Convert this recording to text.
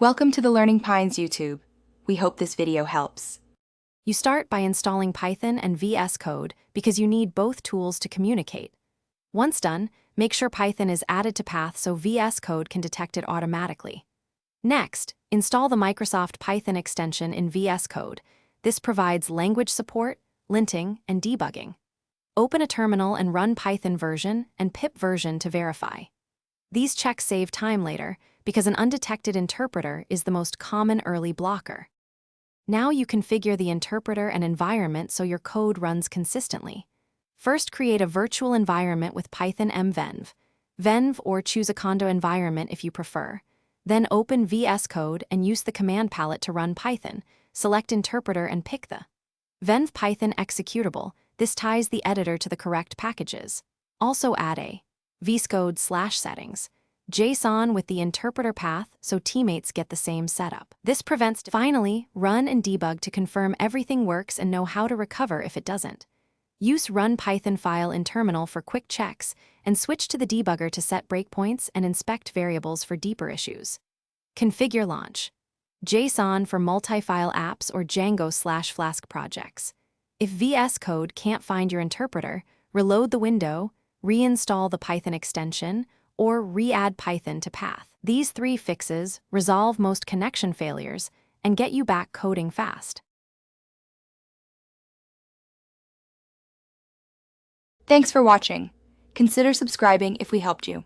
Welcome to the Learning Pines YouTube. We hope this video helps. You start by installing Python and VS Code because you need both tools to communicate. Once done, make sure Python is added to Path so VS Code can detect it automatically. Next, install the Microsoft Python extension in VS Code. This provides language support, linting, and debugging. Open a terminal and run Python version and pip version to verify. These checks save time later because an undetected interpreter is the most common early blocker. Now you configure the interpreter and environment so your code runs consistently. First, create a virtual environment with Python venv, or choose a Conda environment if you prefer. Then open VS Code and use the command palette to run Python. Select interpreter and pick the venv Python executable. This ties the editor to the correct packages. Also add a vscode/settings JSON with the interpreter path so teammates get the same setup. This prevents. Finally, run and debug to confirm everything works and know how to recover if it doesn't. Use run Python file in terminal for quick checks and switch to the debugger to set breakpoints and inspect variables for deeper issues. Configure launch JSON for multi-file apps or Django/Flask projects. If VS Code can't find your interpreter, reload the window, reinstall the Python extension, or re-add Python to Path. These 3 fixes resolve most connection failures and get you back coding fast. Thanks for watching. Consider subscribing if we helped you.